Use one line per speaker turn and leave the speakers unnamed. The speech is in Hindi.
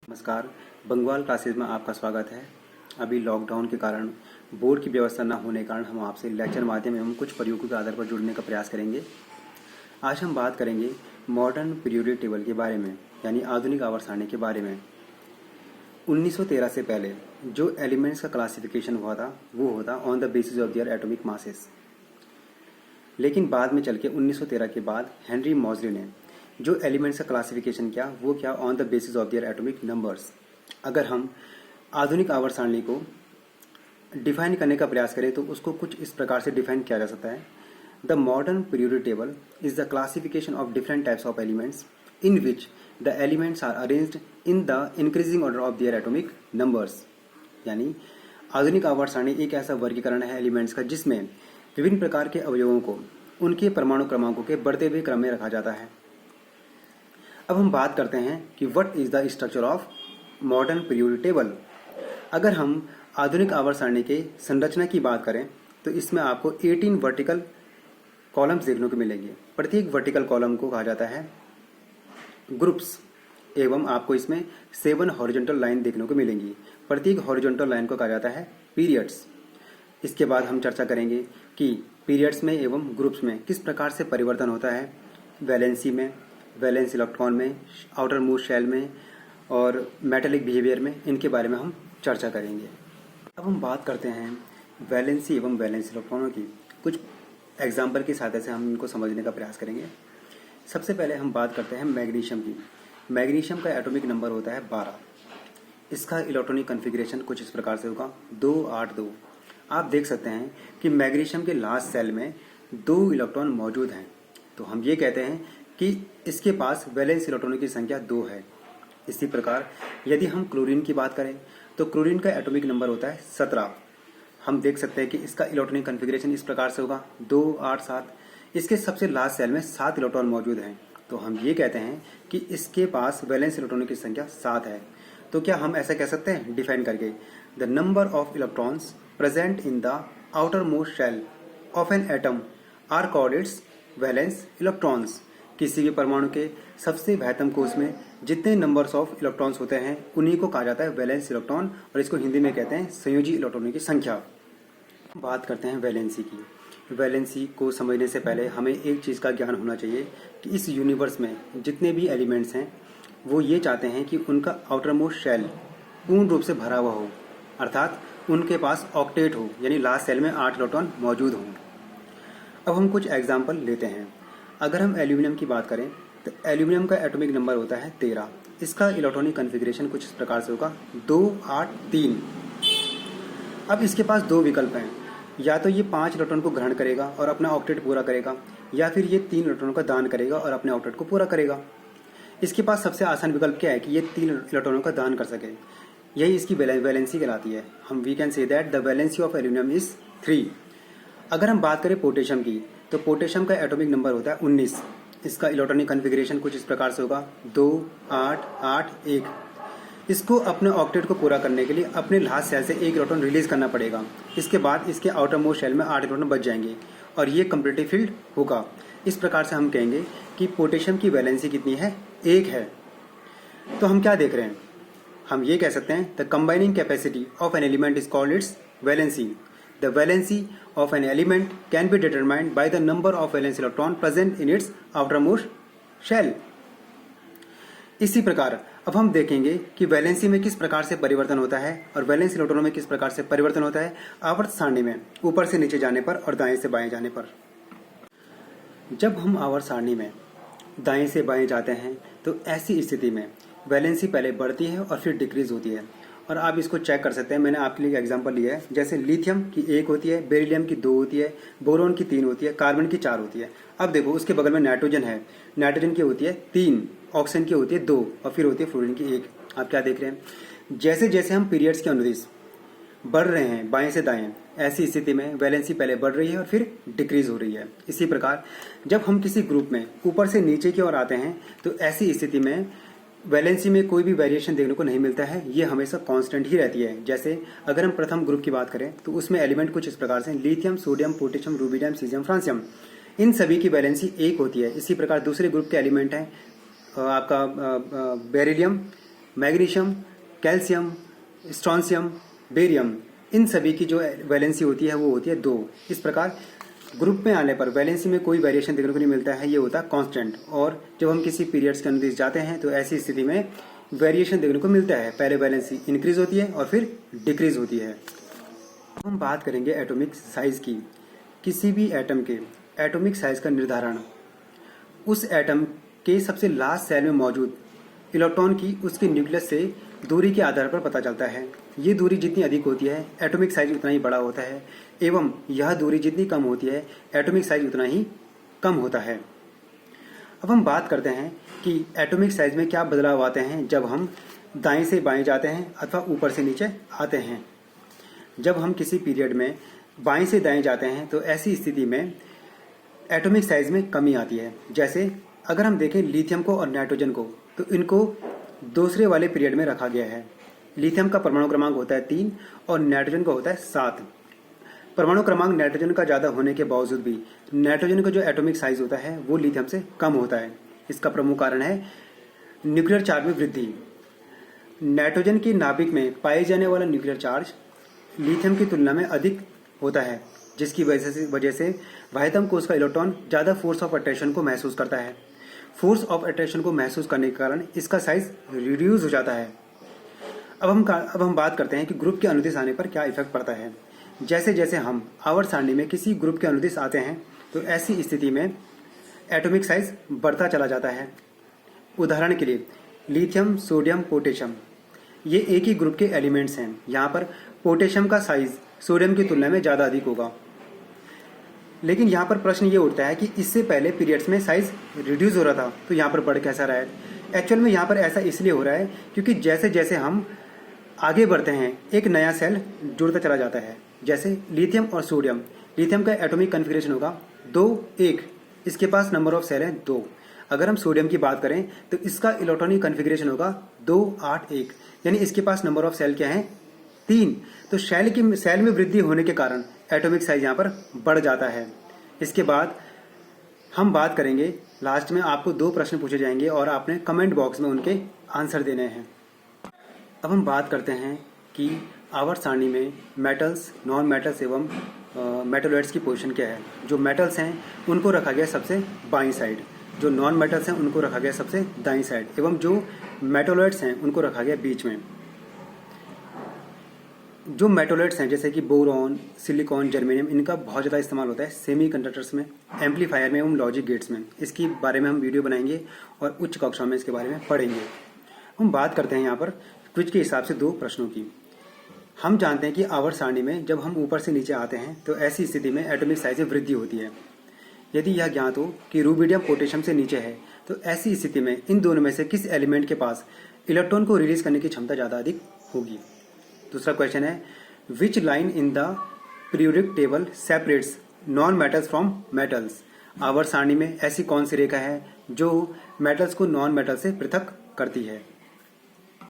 नमस्कार। बंगवाल क्लासेस में आपका स्वागत है। अभी लॉकडाउन के कारण बोर्ड की व्यवस्था न होने के कारण हम आपसे लेक्चर माध्यम एवं कुछ प्रयोगों के आधार पर जुड़ने का प्रयास करेंगे। आज हम बात करेंगे मॉडर्न पीरियोडिक टेबल के बारे में, यानी आधुनिक आवर्त सारणी के बारे में। 1913 से पहले जो एलिमेंट्स का क्लासिफिकेशन हुआ था वो होता on the basis of their atomic masses. लेकिन बाद में चल के 1913 के बाद हेनरी मॉजले ने जो एलिमेंट्स का क्लासिफिकेशन किया वो क्या on the basis of their atomic numbers. अगर हम आधुनिक आवर्त सारणी को डिफाइन करने का प्रयास करें तो उसको कुछ इस प्रकार से डिफाइन किया जा सकता है। The modern periodic table is the classification of different types of elements in which the elements are arranged in the increasing order of their atomic numbers. यानी आधुनिक आवर्त सारणी एक ऐसा वर्गीकरण है एलिमेंट्स का जिसमें विभिन्न प्रकार के अवयवों को उनके परमाणु क्रमांकों के बढ़ते हुए क्रम में रखा जाता है। अब हम बात करते हैं कि what is the structure of modern periodic table. अगर हम आधुनिक आवर्त सारणी के संरचना की बात करें तो इसमें आपको 18 वर्टिकल कॉलम्स देखने को मिलेंगे। प्रत्येक वर्टिकल कॉलम को कहा जाता है ग्रुप्स एवं आपको इसमें 7 हॉरिजॉन्टल लाइन देखने को मिलेंगी। प्रत्येक हॉरिजॉन्टल लाइन को कहा जाता है पीरियड्स। इसके बाद हम चर्चा करेंगे कि पीरियड्स में एवं ग्रुप्स में किस प्रकार से परिवर्तन होता है, वैलेंसी में, वैलेंस इलेक्ट्रॉन में, आउटर मोस्ट शेल में और मेटेलिक बिहेवियर में, इनके बारे में हम चर्चा करेंगे। अब हम बात करते हैं वैलेंसी एवं वैलेंस इलेक्ट्रॉनों की। कुछ एग्जाम्पल की सहायता से हम इनको समझने का प्रयास करेंगे। सबसे पहले हम बात करते हैं मैग्नीशियम की। मैग्नीशियम का एटॉमिक नंबर होता है 12। इसका इलेक्ट्रॉनिक कॉन्फ़िगरेशन कुछ इस प्रकार से होगा 282। आप देख सकते हैं कि मैग्नीशियम के लास्ट सेल में 2 इलेक्ट्रॉन मौजूद हैं, तो हम ये कहते हैं कि इसके पास वैलेंस इलेक्ट्रॉनों की संख्या 2 है। इसी प्रकार यदि हम क्लोरीन की बात करें तो क्लोरीन का एटॉमिक नंबर होता है 17। हम देख सकते हैं कि इसका इलेक्ट्रॉनिक कॉन्फ़िगरेशन इस प्रकार से होगा 2 8 7। इसके सबसे लास्ट सेल में 7 इलेक्ट्रॉन मौजूद हैं, तो हम ये कहते हैं कि इसके पास वैलेंस इलेक्ट्रॉनों की संख्या 7 है। तो क्या हम ऐसा कह सकते हैं डिफाइन करके, the number of electrons present in the outer most shell of an atom are called its valence electrons. किसी भी परमाणु के सबसे बाह्यतम कोश में जितने नंबर्स ऑफ इलेक्ट्रॉन्स होते हैं उन्हीं को कहा जाता है वैलेंस इलेक्ट्रॉन, और इसको हिंदी में कहते हैं संयोजी इलेक्ट्रॉनों की संख्या। बात करते हैं वैलेंसी की। वैलेंसी को समझने से पहले हमें एक चीज़ का ज्ञान होना चाहिए कि इस यूनिवर्स में जितने भी एलिमेंट्स हैं वो ये चाहते हैं कि उनका आउटर मोस्ट शेल पूर्ण रूप से भरा हुआ हो, अर्थात उनके पास ऑक्टेट हो, यानी लास्ट सेल में 8 इलेक्ट्रॉन मौजूद हों। अब हम कुछ एग्जाम्पल लेते हैं। अगर हम एल्यूमिनियम की बात करें तो एल्यूमिनियम का एटॉमिक नंबर होता है 13। इसका इलेक्ट्रॉनिक कॉन्फ़िगरेशन कुछ इस प्रकार से होगा 2 8 3। अब इसके पास 2 विकल्प हैं, या तो ये 5 इलेक्ट्रॉन को ग्रहण करेगा और अपना ऑक्टेट पूरा करेगा, या फिर ये 3 इलेक्ट्रॉनों का दान करेगा और अपने ऑक्टेट को पूरा करेगा। इसके पास सबसे आसान विकल्प क्या है कि ये 3 इलेक्ट्रॉनों का दान कर सके, यही इसकी वैलेंसी कहलाती है। हम we can say that the valency of aluminium is 3। अगर हम बात करें पोटेशियम की तो पोटेशियम का एटॉमिक नंबर होता है 19। इसका इलेक्ट्रॉनिक कॉन्फ़िगरेशन कुछ इस प्रकार से होगा 2 8 8 1। इसको अपने ऑक्टेट को पूरा करने के लिए अपने लास्ट सेल से 1 इलेक्ट्रॉन रिलीज करना पड़ेगा। इसके बाद इसके आउटर मोस्ट शेल में 8 इलेक्ट्रॉन बच जाएंगे और ये कंप्लीटली फिल्ड होगा। इस प्रकार से हम कहेंगे कि पोटेशियम की वैलेंसी कितनी है, 1 है। तो हम क्या देख रहे हैं, हम ये कह सकते हैं the combining capacity of an element is called its valency. The valency of an element can be determined by the number of valence electron present in its outermost shell। इसी प्रकार अब हम देखेंगे कि वैलेंसी में किस प्रकार से परिवर्तन होता है और वैलेंस इलेक्ट्रॉनों में किस प्रकार से परिवर्तन होता है आवर्त सारणी में, ऊपर से नीचे जाने पर और दाएं से बाएं जाने पर। जब हम आवर्त सारणी में दाएं से बाएं जाते हैं तो ऐसी स्थिति में वैलेंसी पहले बढ़ती है और फिर डिक्रीज होती है, और आप इसको चेक कर सकते हैं। मैंने आपके लिए एग्जांपल लिया है, जैसे लिथियम की 1 होती है, बेरिलियम की 2 होती है, बोरोन की 3 होती है, कार्बन की 4 होती है। अब देखो उसके बगल में नाइट्रोजन है, नाइट्रोजन की होती है 3, ऑक्सीजन की होती है 2 और फिर होती है फ्लोरीन की 1। आप क्या देख रहे हैं, जैसे जैसे हम पीरियड्स के अनुदिश बढ़ रहे हैं बाएं से दाएं, ऐसी स्थिति में वैलेंसी पहले बढ़ रही है और फिर डिक्रीज हो रही है। इसी प्रकार जब हम किसी ग्रुप में ऊपर से नीचे की ओर आते हैं तो ऐसी स्थिति में वैलेंसी में कोई भी वेरिएशन देखने को नहीं मिलता है, ये हमेशा कांस्टेंट ही रहती है। जैसे अगर हम प्रथम ग्रुप की बात करें तो उसमें एलिमेंट कुछ इस प्रकार से lithium, sodium, potassium, rubidium, caesium, francium, इन सभी की वैलेंसी 1 होती है। इसी प्रकार दूसरे ग्रुप के एलिमेंट हैं आपका beryllium, magnesium, calcium, strontium, barium, इन सभी की जो वैलेंसी होती है वो होती है 2। इस प्रकार ग्रुप में आने पर वैलेंसी में कोई वेरिएशन देखने को नहीं मिलता है, ये होता है कांस्टेंट। और जब हम किसी पीरियड्स के अनुदिश जाते हैं तो ऐसी स्थिति में वेरिएशन देखने को मिलता है। पहले वैलेंसी इंक्रीज होती है और फिर डिक्रीज होती है। हम बात करेंगे एटॉमिक साइज की। किसी भी एटम के एटॉमिक साइज का निर्धारण उस एटम के सबसे लास्ट सेल में मौजूद इलेक्ट्रॉन की उसके न्यूक्लियस से दूरी के आधार पर पता चलता है। ये दूरी जितनी अधिक होती है एटॉमिक साइज उतना ही बड़ा होता है, एवं यह दूरी जितनी कम होती है एटॉमिक साइज उतना ही कम होता है। अब हम बात करते हैं कि एटॉमिक साइज में क्या बदलाव आते हैं जब हम दाएं से बाएं जाते हैं अथवा ऊपर से नीचे आते हैं। जब हम किसी पीरियड में बाएं से दाएं जाते हैं तो ऐसी स्थिति में एटॉमिक साइज में कमी आती है। जैसे अगर हम देखें लिथियम को और नाइट्रोजन को, तो इनको दूसरे वाले पीरियड में रखा गया है। लिथियम का परमाणु क्रमांक होता है 3 और नाइट्रोजन का होता है 7। परमाणु क्रमांक नाइट्रोजन का ज़्यादा होने के बावजूद भी नाइट्रोजन का जो एटॉमिक साइज होता है वो लिथियम से कम होता है। इसका प्रमुख कारण है न्यूक्लियर चार्ज में वृद्धि। नाइट्रोजन की नाभिक में पाए जाने वाला न्यूक्लियर चार्ज लिथियम की तुलना में अधिक होता है, जिसकी वजह से वाह्यतम कोश का इलेक्ट्रॉन ज़्यादा फोर्स ऑफ अट्रैक्शन को महसूस करता है। फोर्स ऑफ अट्रैक्शन को महसूस करने के कारण इसका साइज रिड्यूस हो जाता है। अब हम बात करते हैं कि ग्रुप के अनुदिश आने पर क्या इफेक्ट पड़ता है। जैसे जैसे हम आवर्त सारणी में किसी ग्रुप के अनुदिश आते हैं तो ऐसी स्थिति में एटॉमिक साइज बढ़ता चला जाता है। उदाहरण के लिए लिथियम, सोडियम, पोटेशियम, ये एक ही ग्रुप के एलिमेंट्स हैं। यहाँ पर पोटेशियम का साइज सोडियम की तुलना में ज़्यादा अधिक होगा। लेकिन यहाँ पर प्रश्न ये उठता है कि इससे पहले पीरियड्स में साइज रिड्यूस हो रहा था तो यहाँ पर बढ़ कैसा रहा है। एक्चुअल में यहाँ पर ऐसा इसलिए हो रहा है क्योंकि जैसे जैसे हम आगे बढ़ते हैं एक नया सेल जुड़ता चला जाता है। जैसे लिथियम और सोडियम, लिथियम का एटॉमिक कन्फिग्रेशन होगा 2, 1, इसके पास नंबर ऑफ सेल है 2। अगर हम सोडियम की बात करें तो इसका इलेक्ट्रॉनिक कन्फिग्रेशन होगा 2, 8, 1, यानी इसके पास नंबर ऑफ सेल क्या है 3। तो सेल में वृद्धि होने के कारण एटॉमिक साइज यहाँ पर बढ़ जाता है। इसके बाद हम बात करेंगे, लास्ट में आपको 2 प्रश्न पूछे जाएंगे और आपने कमेंट बॉक्स में उनके आंसर देने हैं। अब हम बात करते हैं कि आवर्त सारणी में मेटल्स, नॉन मेटल्स एवं मेटलॉइड्स की पोजीशन क्या है। जो मेटल्स हैं उनको रखा गया सबसे बाईं साइड, जो नॉन मेटल्स हैं उनको रखा गया सबसे दाईं साइड, एवं जो मेटलॉइड्स हैं उनको रखा गया बीच में। जो मेटलॉइड्स हैं जैसे कि बोरॉन, सिलिकॉन, जर्मेनियम, इनका बहुत ज़्यादा इस्तेमाल होता है सेमीकंडक्टर्स में, एम्पलीफायर में एवं लॉजिक गेट्स में। इसके बारे में हम वीडियो बनाएंगे और उच्च कक्षा में इसके बारे में पढ़ेंगे। हम बात करते हैं यहाँ पर क्विज के हिसाब से 2 प्रश्नों की। हम जानते हैं कि आवर्त सारणी में जब हम ऊपर से नीचे आते हैं तो ऐसी स्थिति में एटॉमिक साइज में वृद्धि होती है। यदि यह ज्ञात हो कि रुबिडियम पोटेशियम से नीचे है तो ऐसी स्थिति में इन दोनों में से किस एलिमेंट के पास इलेक्ट्रॉन को रिलीज करने की क्षमता ज़्यादा अधिक होगी। दूसरा क्वेश्चन है, which line in the periodic table separates non metals from metals. आवर्त सारणी में ऐसी कौन सी रेखा है जो मेटल्स को नॉन मेटल से पृथक करती है।